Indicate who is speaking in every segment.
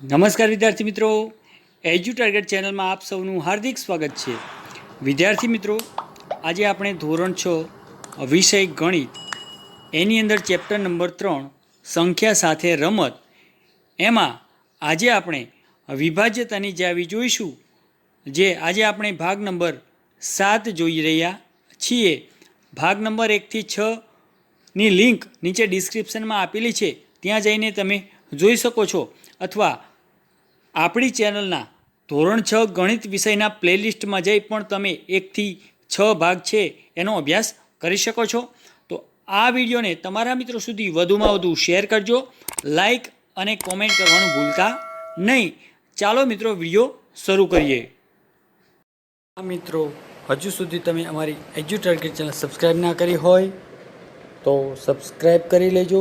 Speaker 1: નમસ્કાર વિદ્યાર્થી મિત્રો, એજ્યુ ટાર્ગેટ ચેનલમાં આપ સૌનું હાર્દિક સ્વાગત છે. વિદ્યાર્થી મિત્રો, આજે આપણે ધોરણ 6 વિષય ગણિત એની અંદર ચેપ્ટર નંબર 3 સંખ્યા સાથે રમત એમાં આજે આપણે વિભાજ્યતાની ચાવી જોઈશું. જે આજે આપણે ભાગ નંબર 7 જોઈ રહ્યા છીએ. ભાગ નંબર 1 થી 6ની લિંક નીચે ડિસ્ક્રિપ્શનમાં આપેલી છે, ત્યાં જઈને તમે જોઈ શકો છો, અથવા આપણી ચેનલના ધોરણ 6 ગણિત વિષયના પ્લેલિસ્ટમાં જઈ પણ તમે 1 થી 6 ભાગ છે એનો અભ્યાસ કરી શકો છો. તો આ વિડીયોને તમારા મિત્રો સુધી વધુમાં વધુ શેર કરજો, લાઈક અને કોમેન્ટ કરવાનું ભૂલતા નહીં. ચાલો મિત્રો, વિડીયો શરૂ કરીએ. મિત્રો, હજુ સુધી તમે અમારી એજ્યુ ટાર્ગેટ ચેનલ સબસ્ક્રાઈબ ના કરી હોય તો સબસ્ક્રાઈબ કરી લેજો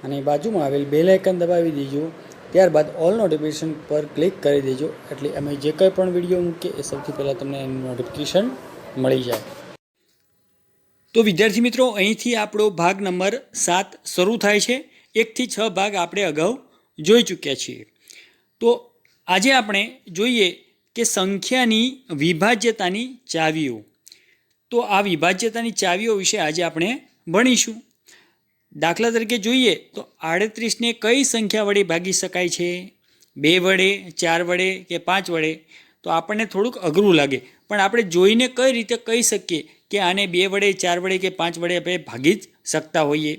Speaker 1: અને બાજુમાં આવેલ બેલ આઇકન દબાવી દેજો. ત્યારબાદ ઓલ નોટિફિકેશન પર ક્લિક કરી દેજો, એટલે અમે જે કંઈ પણ વિડીયો મૂકીએ એ સૌથી પહેલાં તમને એનું નોટિફિકેશન મળી જાય. તો વિદ્યાર્થી મિત્રો, અહીંથી આપણો ભાગ નંબર 7 શરૂ થાય છે. 1 થી 6 ભાગ આપણે અગાઉ જોઈ ચૂક્યા છીએ. તો આજે આપણે જોઈએ કે સંખ્યાની વિભાજ્યતાની ચાવીઓ. તો આ વિભાજ્યતાની ચાવીઓ વિશે આજે આપણે ભણીશું. દાખલા તરીકે જોઈએ તો 38ને કઈ સંખ્યા વડે ભાગી શકાય છે? 2 વડે, 4 વડે કે 5 વડે? તો આપણને થોડુંક અઘરું લાગે, પણ આપણે જોઈને કઈ રીતે કહી શકીએ કે આને 2 વડે, 4 વડે કે 5 વડે આપણે ભાગી જ શકતા હોઈએ.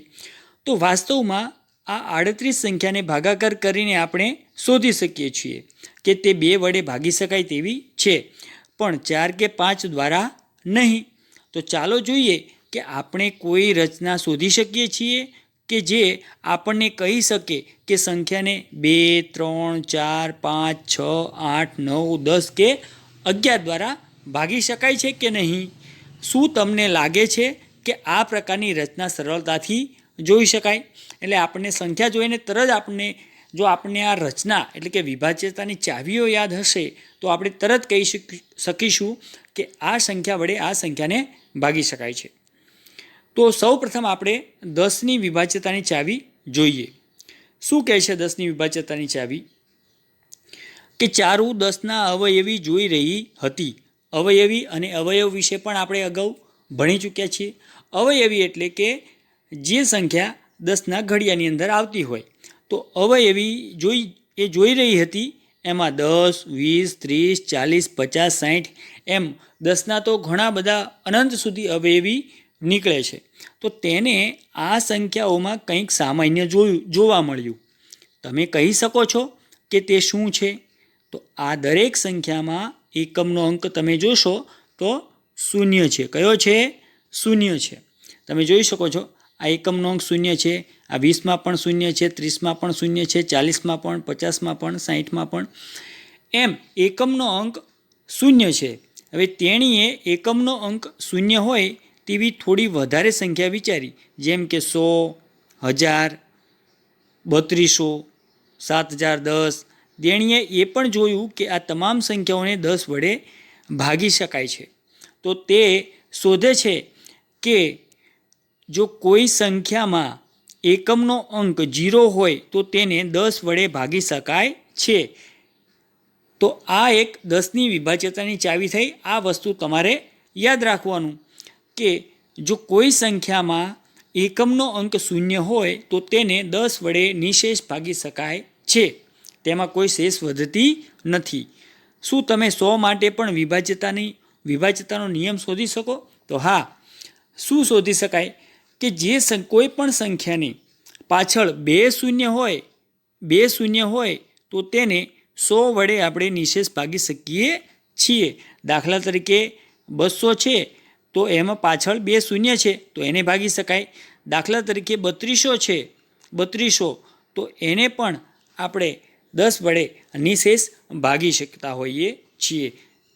Speaker 1: તો વાસ્તવમાં આ 38 સંખ્યાને ભાગાકાર કરીને આપણે શોધી શકીએ છીએ કે તે 2 વડે ભાગી શકાય તેવી છે, પણ 4 કે 5 દ્વારા નહીં. તો ચાલો જોઈએ કે આપણે કોઈ રચના શોધી શકીએ છીએ કે જે આપણને કહી શકે કે સંખ્યાને 2, 3, 4, 5, 6, 8, 9, 10 કે 11 દ્વારા ભાગી શકાય છે કે નહીં? શું તમને લાગે છે કે આ પ્રકારની રચના સરળતાથી જોઈ શકાય? એટલે આપણને સંખ્યા જોઈને તરત જો આપણને આ રચના એટલે કે વિભાજ્યતાની ચાવીઓ યાદ હશે તો આપણે તરત કહી શકીશું કે આ સંખ્યા વડે આ સંખ્યાને ભાગી શકાય છે. તો સૌ પ્રથમ આપણે 10ની વિભાજ્યતાની ચાવી જોઈએ. શું કહે છે 10ની વિભાજ્યતાની ચાવી? કે 4 10ના અવયવી જોઈ રહી હતી. અવયવી અને અવયવ વિશે પણ આપણે અગાઉ ભણી ચૂક્યા છીએ. અવયવી એટલે કે જે સંખ્યા 10ના ઘડિયાની અંદર આવતી હોય. તો અવયવી જોઈ રહી હતી, એમાં 10, 20, 30, 40, 50, 60 એમ 10ના તો ઘણા બધા અનંત સુધી અવયવી નીકળે છે. તો તેને આ સંખ્યાઓમાં કંઈક સામાન્ય જોવા મળ્યું. તમે કહી શકો છો કે તે શું છે? તો આ દરેક સંખ્યામાં એકમનો અંક તમે જોશો તો 0 છે. કયો છે? 0 છે. તમે જોઈ શકો છો આ એકમનો અંક 0 છે. આ 20માં પણ 0 છે, 30માં પણ 0 છે, 40માં પણ, 50માં પણ, 60માં પણ. એમ એકમનો અંક 0 છે. હવે તેણીએ એકમનો અંક 0 હોય તેવી થોડી વધારે સંખ્યા વિચારી, જેમ કે 100, 1000, 3200, 7010. તેણીએ એ પણ જોયું કે આ તમામ સંખ્યાઓને 10 વડે ભાગી શકાય છે. તો તે શોધે છે કે જો કોઈ સંખ્યામાં એકમનો અંક 0 હોય તો તેને 10 વડે ભાગી શકાય છે. તો આ એક 10ની વિભાજ્યતાની ચાવી થઈ. આ વસ્તુ તમારે યાદ રાખવાનું કે જો કોઈ સંખ્યામાં એકમનો અંક 0 હોય તો તેને 10 વડે નિશેષ ભાગી શકાય છે. તેમાં કોઈ શેષ વધતી નથી. શું તમે 100 માટે પણ વિભાજ્યતાનો નિયમ શોધી શકો? તો હા. શું શોધી શકાય? કે જે કોઈ પણ સંખ્યાની પાછળ 2 શૂન્ય હોય તો તેને 100 વડે આપણે નિશેષ ભાગી શકીએ છીએ. દાખલા તરીકે 200 છે તો એમાં પાછળ 2 શૂન્ય છે તો એને ભાગી શકાય. દાખલા તરીકે 3200 તો એને પણ આપણે 10 વડે નિશેષ ભાગી શકતા હોઈએ છીએ,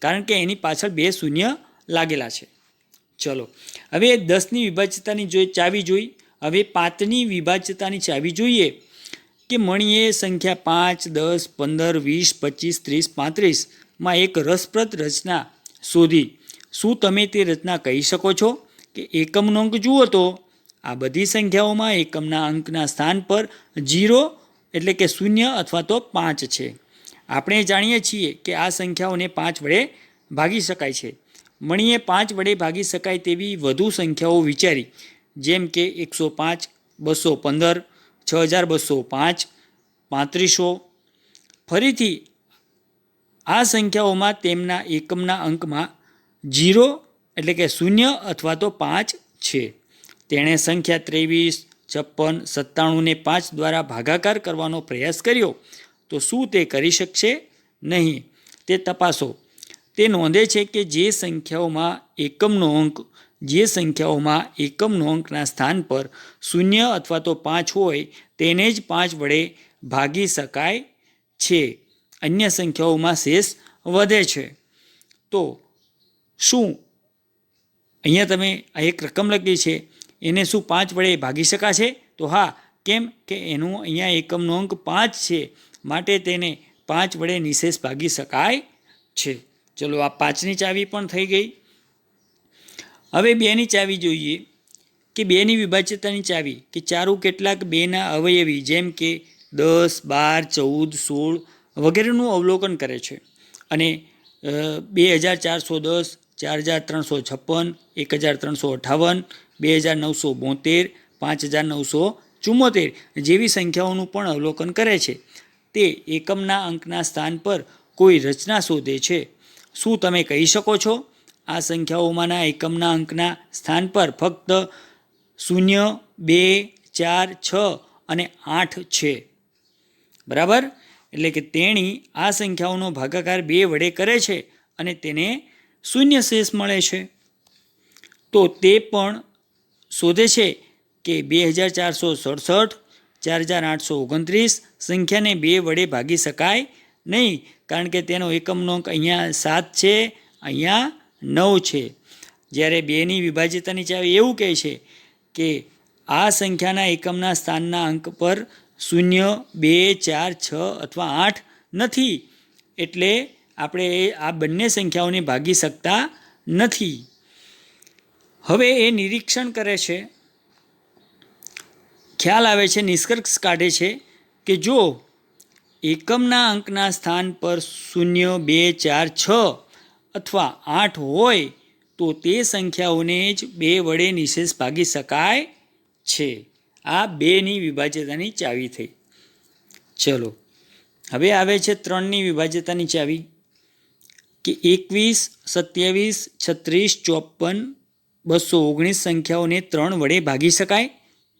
Speaker 1: કારણ કે એની પાછળ 2 શૂન્ય લાગેલા છે. ચલો, હવે 10ની વિભાજ્યતાની ચાવી જોઈ. હવે 5ની વિભાજ્યતાની ચાવી જોઈએ કે મણીએ સંખ્યા 5, 10, 15, 20, 25, 30, 35માં એક રસપ્રદ રચના શોધી. શું તમે તે રચના કહી શકો છો? કે એકમનો અંક જુઓ તો આ બધી સંખ્યાઓમાં એકમના અંકના સ્થાન પર 0 એટલે કે 0 અથવા તો 5 છે. આપણે જાણીએ છીએ કે આ સંખ્યાઓને 5 વડે ભાગી શકાય છે. મણીએ 5 વડે ભાગી શકાય તેવી વધુ સંખ્યાઓ વિચારી, જેમ કે 105, 215, 6205, 3500. ફરીથી આ સંખ્યાઓમાં તેમના એકમના અંકમાં 0 એટલે કે 0 અથવા તો 5 છે. તેણે સંખ્યા 23, 56, 97 ને 5 દ્વારા ભાગાકાર કરવાનો પ્રયાસ કર્યો તો શું તે કરી શકશે? નહીં. તે તપાસો. તે નોંધે છે કે જે સંખ્યાઓમાં એકમનો અંકના સ્થાન પર 0 અથવા તો 5 હોય તેને જ 5 વડે ભાગી શકાય છે. અન્ય સંખ્યાઓમાં શેષ વધે છે. તો શું અહીંયા તમે આ એક રકમ લખી છે એને શું 5 વડે ભાગી શકાશે? તો હા. કેમ કે એનું અહીંયા એકમનો અંક 5 છે, માટે તેને 5 વડે નિશેષ ભાગી શકાય છે. ચલો, આ 5ની ચાવી પણ થઈ ગઈ. હવે 2ની ચાવી જોઈએ કે 2ની વિભાજ્યતાની ચાવી કે ચારુ કેટલાક 2ના અવયવી જેમ કે 10, 12, 14, 16 વગેરેનું અવલોકન કરે છે અને 2410, 4356, 1358, 2972, 5974 જેવી સંખ્યાઓનું પણ અવલોકન કરે છે. તે એકમના અંકના સ્થાન પર કોઈ રચના શોધે છે. શું તમે કહી શકો છો આ સંખ્યાઓમાંના એકમના અંકના સ્થાન પર ફક્ત 0, 2, 4, 6 અને 8 છે? બરાબર. એટલે કે તેણી આ સંખ્યાઓનો ભાગાકાર 2 વડે કરે છે અને તેને શૂન્ય શેષ મળે છે. તો તે પણ શોધે છે કે 2467, 4829 સંખ્યાને 2 વડે ભાગી શકાય નહીં, કારણ કે તેનો એકમનો અંક અહીંયા 7 છે, અહીંયા 9 છે. જ્યારે 2ની વિભાજ્યતાની ચાવી એવું કહે છે કે આ સંખ્યાના એકમના સ્થાનના અંક પર 0, 2, 4, 6 અથવા 8 નથી, એટલે આપણે આ બંને સંખ્યાઓને ભાગી શકતા નથી. હવે એ નિરીક્ષણ કરે છે, ખ્યાલ આવે છે, નિષ્કર્ષ કાઢે છે કે જો એકમના અંકના સ્થાન પર 0, 2, 4, 6 અથવા 8 હોય તો તે સંખ્યાઓને જ 2 વડે નિશેષ ભાગી શકાય છે. આ 2ની વિભાજ્યતાની ચાવી થઈ. ચલો, હવે આવે છે 3ની વિભાજ્યતાની ચાવી કે 21, 27, 36, 54, 219 સંખ્યાઓને 3 વડે ભાગી શકાય?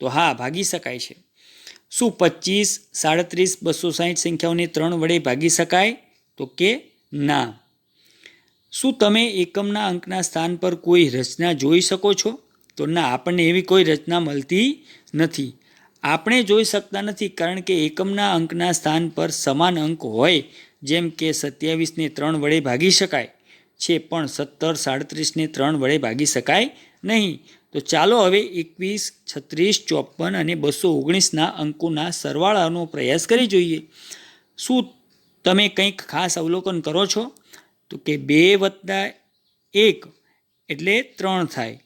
Speaker 1: તો હા, ભાગી શકાય છે. શું 25, 37, 260 સંખ્યાઓને 3 વડે ભાગી શકાય? તો કે ના. શું તમે એકમના અંકના સ્થાન પર કોઈ રચના જોઈ શકો છો? તો ના, આપણને એવી કોઈ રચના મળતી નથી. આપણે જોઈ શકતા નથી કારણ કે એકમના અંકના સ્થાન પર સમાન અંક હોય, જેમ કે 27ને 3 વડે ભાગી શકાય છે પણ 17, 37ને 3 વડે ભાગી શકાય નહીં. તો ચાલો હવે 21, 36, 54 અને 219ના અંકોના સરવાળાનો પ્રયાસ કરી જોઈએ. શું તમે કંઈક ખાસ અવલોકન કરો છો? તો કે 2 + 1 એટલે 3 થાય.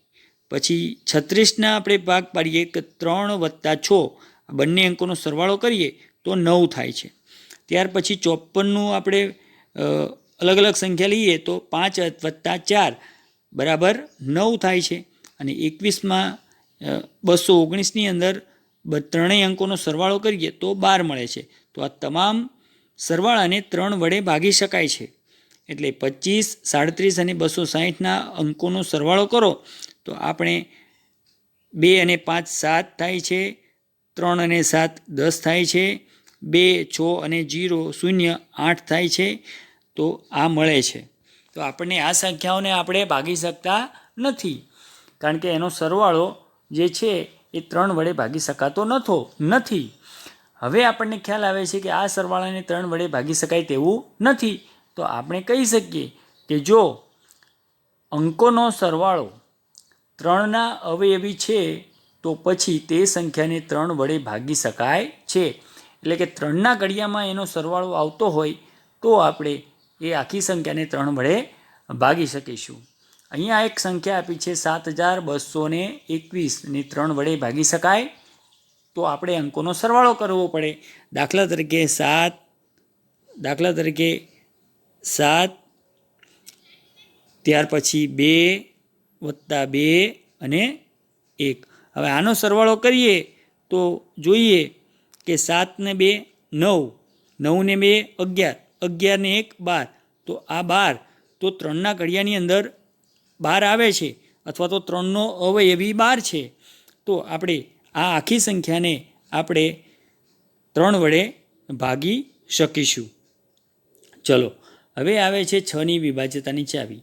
Speaker 1: પછી 36ના આપણે ભાગ પાડીએ કે 3 + 6 આ બંને અંકોનો સરવાળો કરીએ તો 9 થાય છે. ત્યાર પછી 54નું આપણે અલગ અલગ સંખ્યા લઈએ તો 5 + 4 બરાબર 9 થાય છે. અને 21માં 219ની અંદર ત્રણેય અંકોનો સરવાળો કરીએ તો 12 મળે છે. તો આ તમામ સરવાળાને 3 વડે ભાગી શકાય છે. એટલે 25, 37 અને 260ના અંકોનો સરવાળો કરો તો આપણે 2 અને 5 7 થાય છે, 3 અને 7 10 થાય છે, 2, 6 અને 0, 0, 8 થાય છે. તો આ મળે છે. તો આપણને આ સંખ્યાઓને આપણે ભાગી શકતા નથી, કારણ કે એનો સરવાળો જે છે એ 3 વડે ભાગી શકાતો નથી. હવે આપણને ખ્યાલ આવે છે કે આ સરવાળાને 3 વડે ભાગી શકાય તેવું નથી. તો આપણે કહી શકીએ કે જો અંકોનો સરવાળો 3ના અવયવી છે તો પછી તે સંખ્યાને 3 વડે ભાગી શકાય છે. એટલે કે 3ના ઘડિયામાં એનો સરવાળો આવતો હોય તો આપણે એ આખી સંખ્યાને 3 વડે ભાગી શકીશું. અહીંયા એક સંખ્યા આપી છે 7221 ને 3 વડે ભાગી શકાય તો આપણે અંકોનો સરવાળો કરવો પડે. દાખલા તરીકે 7, દાખલા તરીકે 7, ત્યાર પછી 2 + 2 અને 1. હવે આનો સરવાળો કરીએ તો જોઈએ કે 7 ને 2 9, 9 ને 2 11, 11 ને 1 12. તો આ 12 તો 3ના ઘડિયાની અંદર 12 આવે છે, અથવા તો 3નો અવયવી 12 છે. તો આપણે આ આખી સંખ્યાને આપણે 3 વડે ભાગી શકીશું. ચલો, હવે આવે છે 6ની વિભાજ્યતાની ચાવી.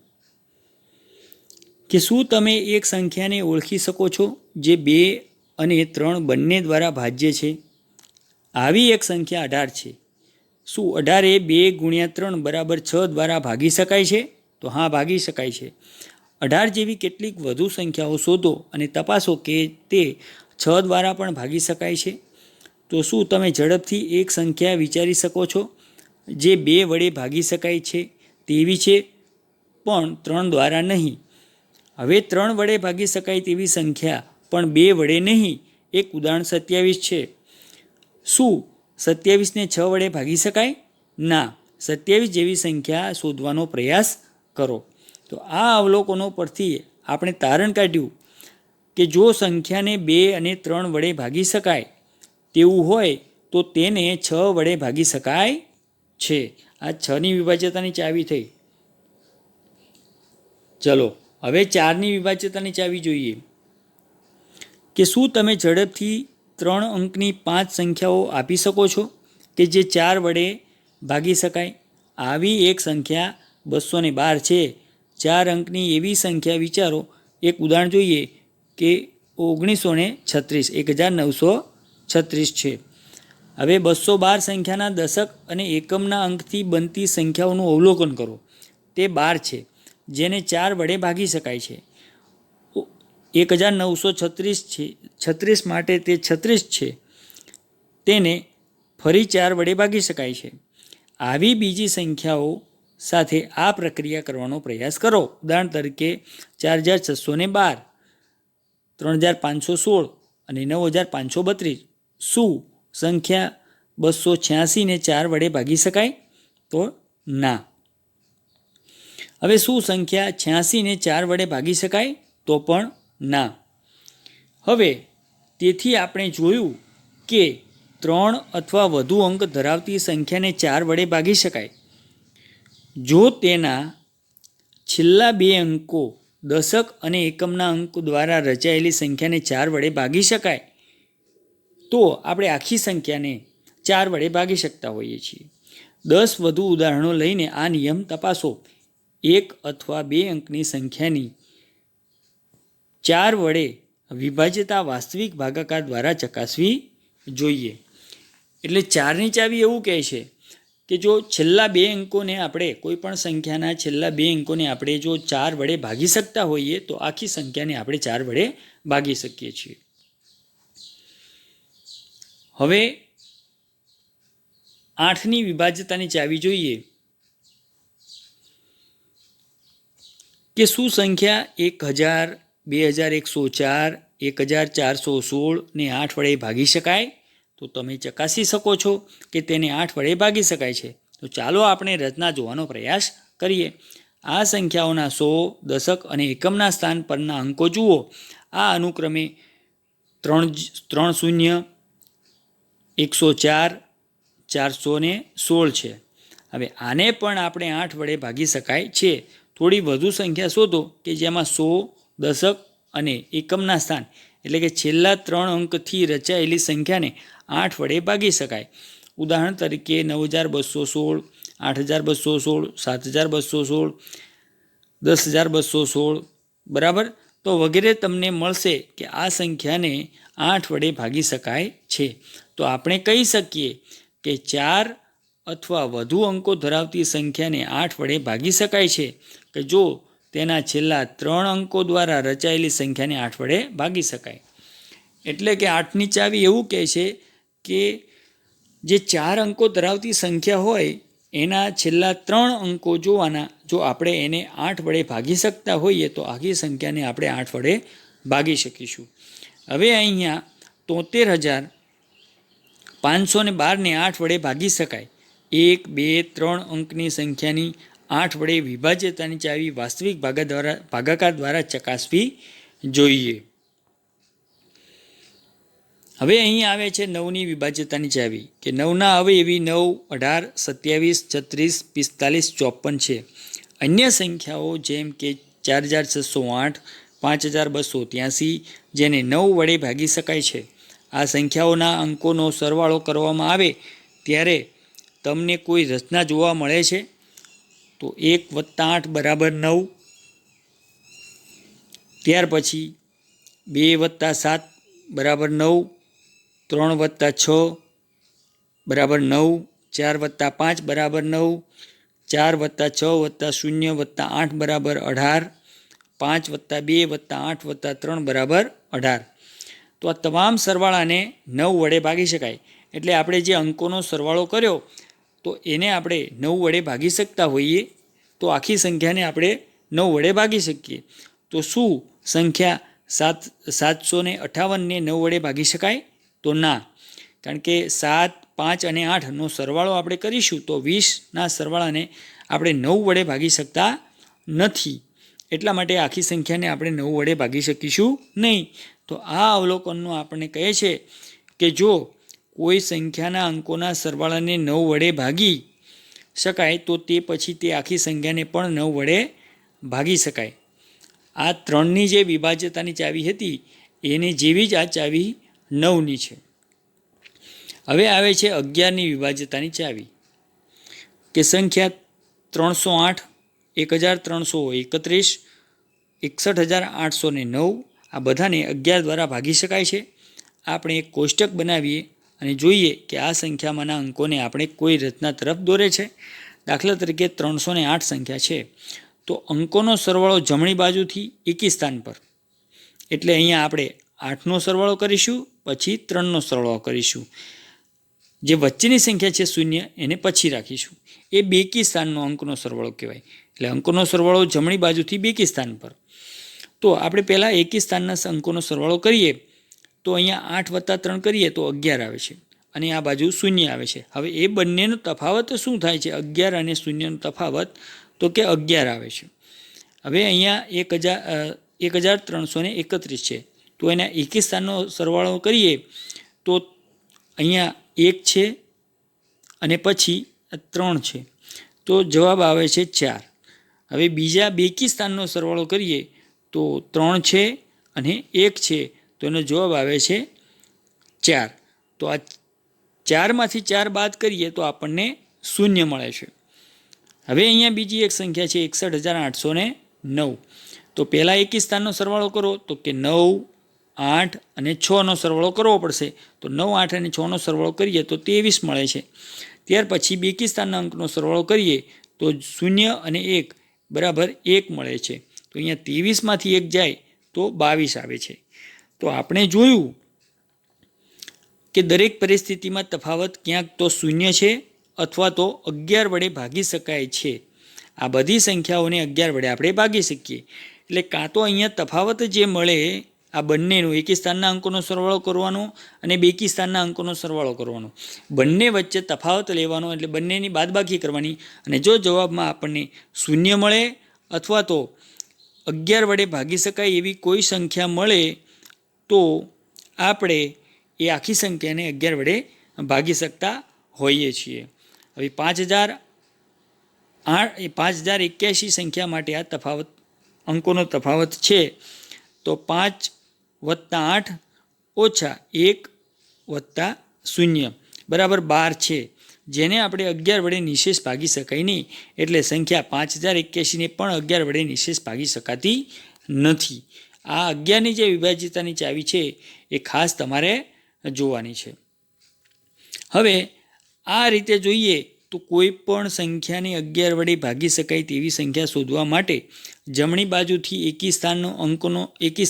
Speaker 1: કે શું તમે એક સંખ્યાને ઓળખી શકો છો જે 2 અને 3 બંને દ્વારા ભાજ્ય છે? આવી એક સંખ્યા 18 છે. શું 18 એ 2 × 3 = 6 દ્વારા ભાગી શકાય છે? તો હા, ભાગી શકાય છે. 18 જેવી કેટલીક વધુ સંખ્યાઓ શોધો અને તપાસો કે તે 6 દ્વારા પણ ભાગી શકાય છે. તો શું તમે ઝડપથી એક સંખ્યા વિચારી શકો છો જે 2 વડે ભાગી શકાય છે તેવી છે, પણ 3 દ્વારા નહીં? હવે 3 વડે ભાગી શકાય તેવી સંખ્યા પણ 2 વડે નહીં. એક ઉદાહરણ 27 છે. શું 27ને 6 વડે ભાગી શકાય? ના. 27 જેવી સંખ્યા શોધવાનો પ્રયાસ કરો. તો આ અવલોકનો પરથી આપણે તારણ કાઢ્યું કે જો સંખ્યાને 2 અને 3 વડે ભાગી શકાય તેવું હોય તો તેને 6 વડે ભાગી શકાય છે. આ 6ની વિભાજ્યતાની ચાવી થઈ. ચલો, હવે 4ની વિભાજ્યતાની ચાવી જોઈએ. કે શું તમે ઝડપથી 3 અંકની 5 સંખ્યાઓ આપી શકો છો કે જે 4 વડે ભાગી શકાય? આવી એક સંખ્યા 212 છે. 4 અંકની એવી સંખ્યા વિચારો. એક ઉદાહરણ જોઈએ કે 1936, 1936 છે. હવે 212 સંખ્યાના દશક અને એકમના અંકથી બનતી સંખ્યાઓનું અવલોકન કરો. તે 12 છે, જેને 4 વડે ભાગી શકાય છે. 1936 છે, 36 માટે તે 36 છે, તેને ફરી 4 વડે ભાગી શકાય છે. આવી બીજી સંખ્યાઓ સાથે આ પ્રક્રિયા કરવાનો પ્રયાસ કરો. ઉદાહરણ તરીકે 4612, 3516 અને 9532. શું સંખ્યા 286ને 4 વડે ભાગી શકાય? તો ના. હવે શું સંખ્યા 86ને 4 વડે ભાગી શકાય? તો પણ ના. હવે તેથી આપણે જોયું કે 3 અથવા વધુ અંક ધરાવતી સંખ્યાને 4 વડે ભાગી શકાય જો તેના છેલ્લા 2 અંકો દશક અને એકમના અંક દ્વારા રચાયેલી સંખ્યાને 4 વડે ભાગી શકાય તો આપણે આખી સંખ્યાને 4 વડે ભાગી શકતા હોઈએ છીએ. 10 વધુ ઉદાહરણો લઈને આ નિયમ તપાસો. 1 અથવા 2 અંકની સંખ્યાની 4 વડે વિભાજ્યતા વાસ્તવિક ભાગાકાર દ્વારા ચકાસવી જોઈએ. એટલે 4ની ચાવી એવું કહે છે કે જો છેલ્લા 2 અંકોને આપણે કોઈ પણ સંખ્યાના છેલ્લા 2 અંકોને આપણે જો 4 વડે ભાગી શકતા હોઈએ તો આખી સંખ્યાને આપણે 4 વડે ભાગી શકીએ છીએ. હવે 8ની વિભાજ્યતાની ચાવી જોઈએ કે શું સંખ્યા 1000, 2104, 1416 ને 8 વડે ભાગી શકાય? તો તમે ચકાસી શકો છો કે તેને 8 વડે ભાગી શકાય છે. તો ચાલો આપણે રચના જોવાનો પ્રયાસ કરીએ. આ સંખ્યાઓના 100, દશક અને એકમના સ્થાન પરના અંકો જુઓ. આ અનુક્રમે 30, 104, 416 છે. હવે આને પણ આપણે 8 વડે ભાગી શકાય છે. થોડી વધુ સંખ્યા શોધો કે જેમાં 100, દશક અને એકમના સ્થાન એટલે કે છેલ્લા 3 અંકથી રચાયેલી સંખ્યાને 8 વડે ભાગી શકાય. ઉદાહરણ તરીકે 9216, 8216, 7216, 10216, બરાબર. તો વગેરે તમને મળશે કે આ સંખ્યાને 8 વડે ભાગી શકાય છે. તો આપણે કહી શકીએ કે 4 અથવા વધુ અંકો ધરાવતી સંખ્યાને 8 વડે ભાગી શકાય છે કે જો તેના છેલ્લા 3 અંકો દ્વારા રચાયેલી સંખ્યાને 8 વડે ભાગી શકાય. એટલે કે 8ની ચાવી એવું કહે છે કે જે 4 અંકો ધરાવતી સંખ્યા હોય એના છેલ્લા 3 અંકો જોવાના. જો આપણે એને 8 વડે ભાગી શકતા હોઈએ તો આખી સંખ્યાને આપણે 8 વડે ભાગી શકીશું. હવે અહીંયા 73,512ને 8 વડે ભાગી શકાય 1, 2, 3 અંકની સંખ્યાની 8 વડે વિભાજ્યતાની ચાવી વાસ્તવિક ભાગાકાર દ્વારા ચકાસવી જોઈએ. હવે અહીં આવે છે 9ની વિભાજ્યતાની ચાવી કે 9ના અવયવી 9, 18, 27, 36, 45, 54 છે. અન્ય સંખ્યાઓ જેમ કે 4608, 5283 જેને 9 વડે ભાગી શકાય છે. આ સંખ્યાઓના અંકોનો સરવાળો કરવામાં આવે ત્યારે તમને કોઈ રચના જોવા મળે છે. તો 1 + 8 = 9. ત્યાર પછી 2 + 7 = 9, 3 + 6 = 9, 4 + 5 = 9, 4 + 6 + 0 + 8 = 18, 5 + 2 + 8 + 3 = 18. તો આ તમામ સરવાળાને 9 વડે ભાગી શકાય. એટલે આપણે જે અંકોનો સરવાળો કર્યો તો એને આપણે 9 વડે ભાગી શકતા હોઈએ તો આખી સંખ્યાને આપણે 9 વડે ભાગી શકીએ. તો શું સંખ્યા 758ને 9 વડે ભાગી શકાય? તો ના, કારણ કે 7, 5 અને 8નો સરવાળો આપણે કરીશું તો 20ના સરવાળાને આપણે 9 વડે ભાગી શકતા નથી. એટલા માટે આખી સંખ્યાને આપણે 9 વડે ભાગી શકીશું નહીં. તો આ અવલોકનનો આપણને કહે છે કે જો કોઈ સંખ્યાના અંકોના સરવાળાને 9 વડે ભાગી શકાય તો તે પછી તે આખી સંખ્યાને પણ 9 વડે ભાગી શકાય. આ 3ની જે વિભાજ્યતાની ચાવી હતી એની જેવી જ આ ચાવી 9ની છે. હવે આવે છે 11ની વિભાજ્યતાની ચાવી કે સંખ્યા 308, 1331, 61809 આ બધાને 11 દ્વારા ભાગી શકાય છે. આપણે એક કોષ્ટક બનાવીએ અને જોઈએ કે આ સંખ્યામાંના અંકોને આપણે કોઈ રચના તરફ દોરે છે. દાખલા તરીકે 308 સંખ્યા છે તો અંકોનો સરવાળો જમણી બાજુથી એકી સ્થાન પર, એટલે અહીંયા આપણે 8નો સરવાળો કરીશું, પછી 3નો સરવાળો કરીશું. જે વચ્ચેની સંખ્યા છે 0 એને પછી રાખીશું. એ બેકી સ્થાનનો અંકનો સરવાળો કહેવાય. એટલે અંકોનો સરવાળો જમણી બાજુથી બેકી સ્થાન પર. તો આપણે પહેલાં એકી સ્થાનના અંકોનો સરવાળો કરીએ તો અહીંયા 8 + 3 કરીએ તો 11 આવે છે અને આ બાજુ 0 આવે છે. હવે એ બંનેનો તફાવત શું થાય છે? 11 અને 0નો તફાવત તો કે 11 આવે છે. હવે અહીંયા 1331 છે તો એના એકી સ્થાનનો સરવાળો કરીએ તો અહીંયા 1 છે અને પછી 3 છે તો જવાબ આવે છે 4. હવે બીજા બેકી સ્થાનનો સરવાળો કરીએ તો 3 છે અને 1 છે તો એનો જવાબ આવે છે 4. તો આ 4માંથી 4 બાદ કરીએ તો આપણને 0 મળે છે. હવે અહીંયા બીજી એક સંખ્યા છે 61809. તો પહેલાં એકી સ્થાનનો સરવાળો કરો તો કે 9, 8 અને 6નો સરવાળો કરવો પડશે. તો 9, 8 અને 6નો સરવાળો કરીએ તો 23 મળે છે. ત્યાર પછી બેકી સ્થાનના અંકનો સરવાળો કરીએ તો 0 અને 1 = 1 મળે છે. તો અહીંયા 23માંથી 1 જાય તો 22 આવે છે. તો આપણે જોયું કે દરેક પરિસ્થિતિમાં તફાવત ક્યાંક તો 0 છે અથવા તો 11 વડે ભાગી શકાય છે. આ બધી સંખ્યાઓને 11 વડે આપણે ભાગી શકીએ. એટલે કાં તો અહીંયા તફાવત જે મળે આ બંનેનો એકી સ્થાનના અંકોનો સરવાળો કરવાનો અને બેકી સ્થાનના અંકોનો સરવાળો કરવાનો, બંને વચ્ચે તફાવત લેવાનો, એટલે બંનેની બાદબાકી કરવાની. અને જો જવાબમાં આપણને 0 મળે અથવા તો 11 વડે ભાગી શકાય એવી કોઈ સંખ્યા મળે તો આપણે એ આખી સંખ્યાને 11 વડે ભાગી શકતા હોઈએ છીએ. હવે 5081 સંખ્યા માટે આ તફાવત અંકોનો તફાવત છે તો 5 + 8 - 1 + 0 = 12 છે, જેને આપણે 11 વડે નિશેષ ભાગી શકાય નહીં. એટલે સંખ્યા 5081ને પણ 11 વડે નિશેષ ભાગી શકાતી નથી. આ 11ની જે વિભાજ્યતાની ચાવી છે એ ખાસ તમારે જોવાની છે. હવે આ રીતે જોઈએ તો કોઈ પણ સંખ્યાને 11 વડે ભાગી શકાય તેવી સંખ્યા શોધવા માટે જમણી બાજુથી એકી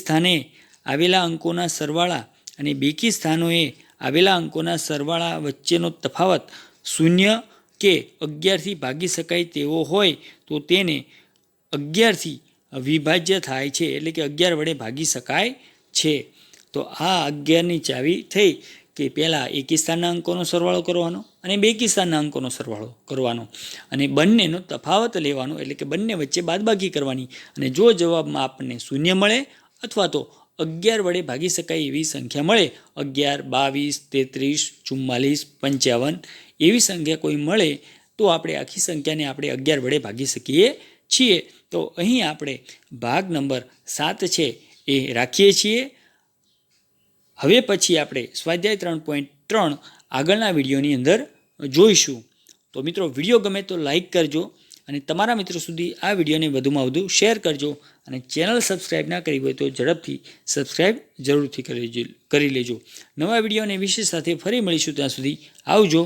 Speaker 1: સ્થાને આવેલા અંકોના સરવાળા અને બેકી સ્થાનોએ આવેલા અંકોના સરવાળા વચ્ચેનો તફાવત 0 કે 11થી ભાગી શકાય તેવો હોય તો તેને 11થી વિભાજ્ય થાય છે, એટલે કે 11 વડે ભાગી શકાય છે. તો આ 11ની ચાવી થઈ કે પહેલાં એકી સ્થાનના અંકોનો સરવાળો કરવાનો અને બેકી સ્થાનના અંકોનો સરવાળો કરવાનો અને બંનેનો તફાવત લેવાનો, એટલે કે બંને વચ્ચે બાદબાકી કરવાની. અને જો જવાબમાં આપણને શૂન્ય મળે અથવા તો 11 વડે ભાગી શકાય એવી સંખ્યા મળે, 11, 22, 33, 44, 55 એવી સંખ્યા કોઈ મળે તો આપણે આખી સંખ્યાને આપણે 11 વડે ભાગી શકીએ છીએ. તો અહીં આપણે ભાગ નંબર 7 છે એ રાખીએ છીએ. હવે પછી આપણે સ્વાધ્યાય 3.3 આગળના વિડીયોની અંદર જોઈશું. તો મિત્રો, વિડીયો ગમે તો લાઈક કરજો અને તમારા મિત્રો સુધી આ વિડીયોને વધુમાં વધુ શેર કરજો. અને ચેનલ સબસ્ક્રાઈબ ના કરી હોય તો ઝડપથી સબસ્ક્રાઈબ જરૂરથી કરી લેજો. નવા વિડીયો અને વિષય સાથે ફરી મળીશું. ત્યાં સુધી આવજો.